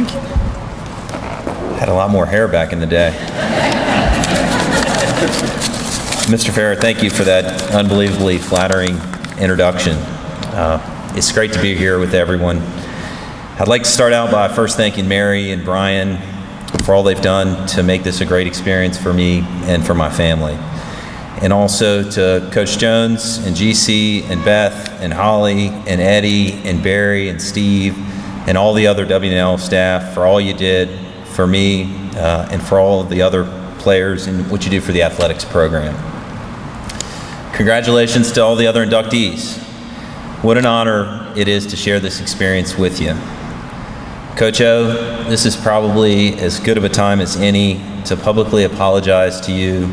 Thank you. Had a lot more hair back in the day. Mr. Farrer, thank you for that unbelievably flattering introduction. It's great to be here with everyone. I'd like to start out by first thanking Mary and Brian for all they've done to make this a great experience for me and for my family. And also to Coach Jones and GC and Beth and Holly and Eddie and Barry and Steve and all the other WNL staff for all you did for me and for all of the other players and what you do for the athletics program. Congratulations to all the other inductees. What an honor it is to share this experience with you. Coach O, this is probably as good of a time as any to publicly apologize to you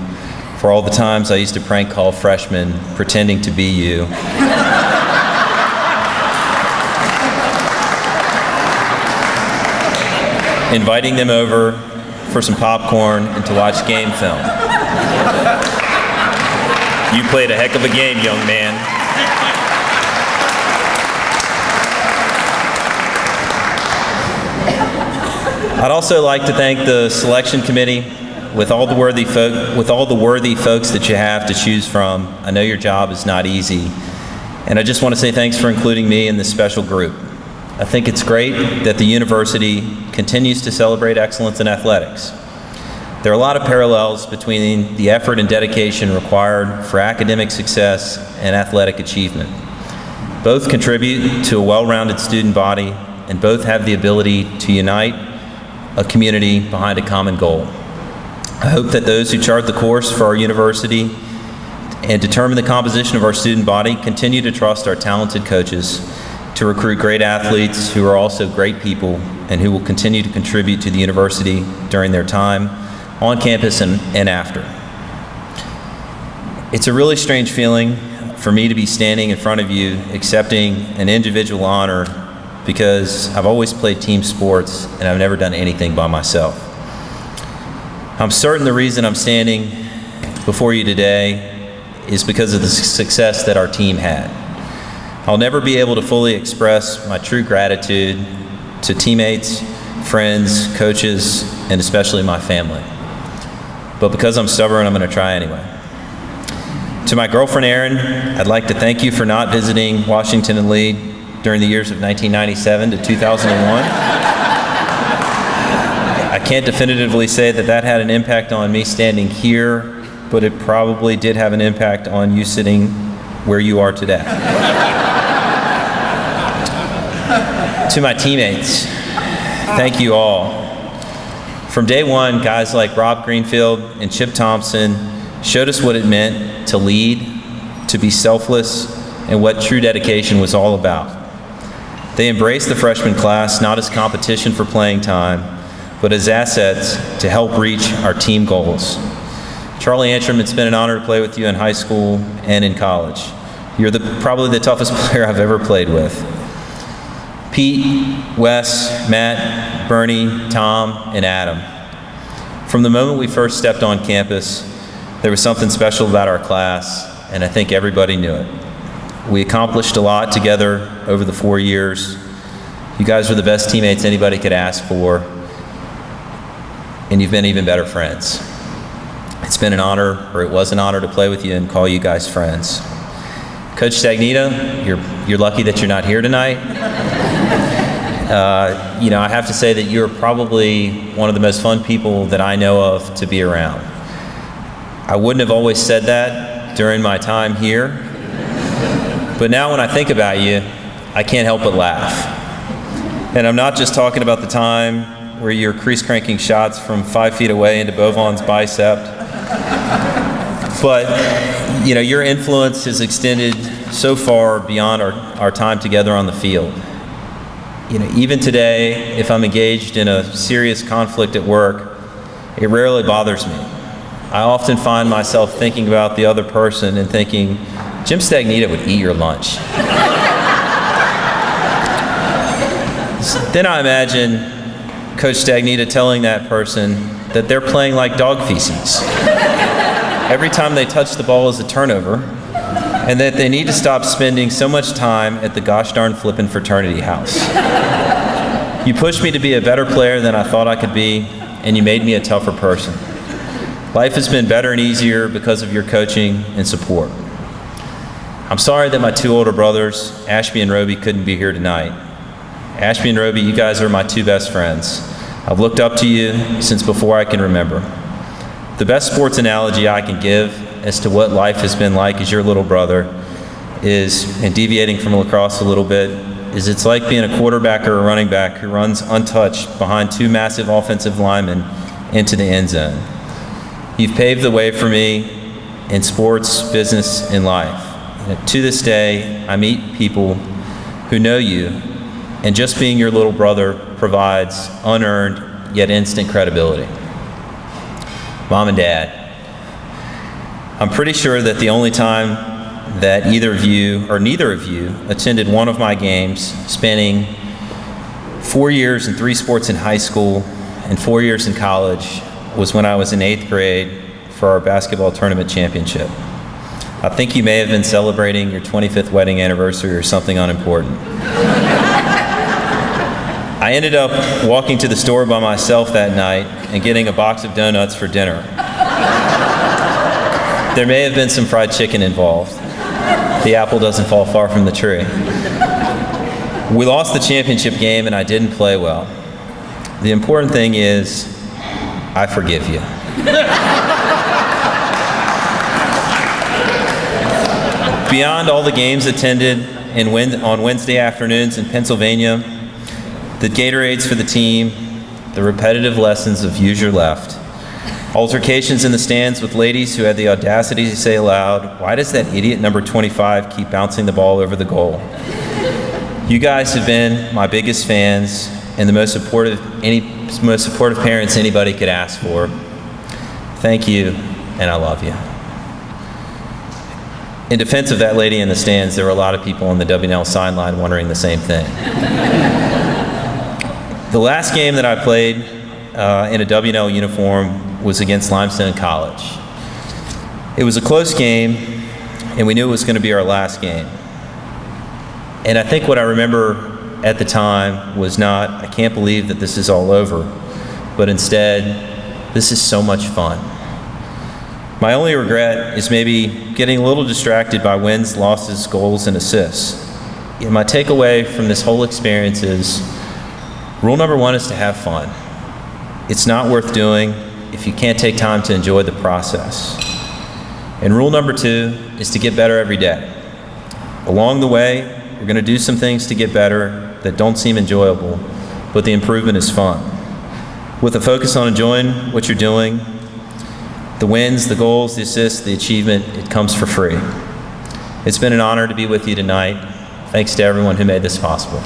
for all the times I used to prank call freshmen pretending to be you. Inviting them over for some popcorn and to watch game film. You played a heck of a game, young man. I'd also like to thank the selection committee with all the worthy folks that you have to choose from. I know your job is not easy, and I just want to say thanks for including me in this special group. I think it's great that the university continues to celebrate excellence in athletics. There are a lot of parallels between the effort and dedication required for academic success and athletic achievement. Both contribute to a well-rounded student body, and both have the ability to unite a community behind a common goal. I hope that those who chart the course for our university and determine the composition of our student body continue to trust our talented coaches to recruit great athletes who are also great people and who will continue to contribute to the university during their time on campus and after. It's a really strange feeling for me to be standing in front of you accepting an individual honor, because I've always played team sports and I've never done anything by myself. I'm certain the reason I'm standing before you today is because of the success that our team had. I'll never be able to fully express my true gratitude to teammates, friends, coaches, and especially my family. But because I'm stubborn, I'm going to try anyway. To my girlfriend, Erin, I'd like to thank you for not visiting Washington and Lee during the years of 1997 to 2001. I can't definitively say that that had an impact on me standing here, but it probably did have an impact on you sitting where you are today. To my teammates, thank you all. From day one, guys like Rob Greenfield and Chip Thompson showed us what it meant to lead, to be selfless, and what true dedication was all about. They embraced the freshman class not as competition for playing time, but as assets to help reach our team goals. Charlie Antrim, it's been an honor to play with you in high school and in college. You're probably the toughest player I've ever played with. Pete, Wes, Matt, Bernie, Tom, and Adam. From the moment we first stepped on campus, there was something special about our class, and I think everybody knew it. We accomplished a lot together over the 4 years. You guys were the best teammates anybody could ask for, and you've been even better friends. It's been an honor, or it was an honor, to play with you and call you guys friends. Coach Stagnita, you're lucky that you're not here tonight. I have to say that you're probably one of the most fun people that I know of to be around. I wouldn't have always said that during my time here, but now when I think about you, I can't help but laugh. And I'm not just talking about the time where you're crease cranking shots from 5 feet away into Bovan's bicep, but your influence has extended so far beyond our time together on the field. Even today, if I'm engaged in a serious conflict at work, it rarely bothers me. I often find myself thinking about the other person and thinking, Jim Stagnita would eat your lunch. Then I imagine Coach Stagnita telling that person that they're playing like dog feces. Every time they touch the ball is a turnover, and that they need to stop spending so much time at the gosh darn flippin' fraternity house. You pushed me to be a better player than I thought I could be, and you made me a tougher person. Life has been better and easier because of your coaching and support. I'm sorry that my two older brothers, Ashby and Roby, couldn't be here tonight. Ashby and Roby, you guys are my two best friends. I've looked up to you since before I can remember. The best sports analogy I can give as to what life has been like as your little brother is, and deviating from lacrosse a little bit, is it's like being a quarterback or a running back who runs untouched behind two massive offensive linemen into the end zone. You've paved the way for me in sports, business, and life. And to this day, I meet people who know you, and just being your little brother provides unearned yet instant credibility. Mom and Dad, I'm pretty sure that the only time that either of you or neither of you attended one of my games, spanning 4 years and 3 sports in high school and 4 years in college, was when I was in 8th grade for our basketball tournament championship. I think you may have been celebrating your 25th wedding anniversary or something unimportant. I ended up walking to the store by myself that night and getting a box of donuts for dinner. There may have been some fried chicken involved. The apple doesn't fall far from the tree. We lost the championship game and I didn't play well. The important thing is, I forgive you. Beyond all the games attended on Wednesday afternoons in Pennsylvania, the Gatorades for the team, the repetitive lessons of use your left, altercations in the stands with ladies who had the audacity to say aloud, "Why does that idiot number 25 keep bouncing the ball over the goal?" You guys have been my biggest fans and the most supportive parents anybody could ask for. Thank you, and I love you. In defense of that lady in the stands, there were a lot of people on the W&L sideline wondering the same thing. The last game that I played in a W&L uniform was against Limestone College. It was a close game, and we knew it was going to be our last game. And I think what I remember at the time was not, I can't believe that this is all over, but instead, this is so much fun. My only regret is maybe getting a little distracted by wins, losses, goals, and assists. My takeaway from this whole experience is, rule number 1 is to have fun. It's not worth doing if you can't take time to enjoy the process. And rule number 2 is to get better every day. Along the way, we're going to do some things to get better that don't seem enjoyable, but the improvement is fun. With a focus on enjoying what you're doing, the wins, the goals, the assists, the achievement, it comes for free. It's been an honor to be with you tonight. Thanks to everyone who made this possible.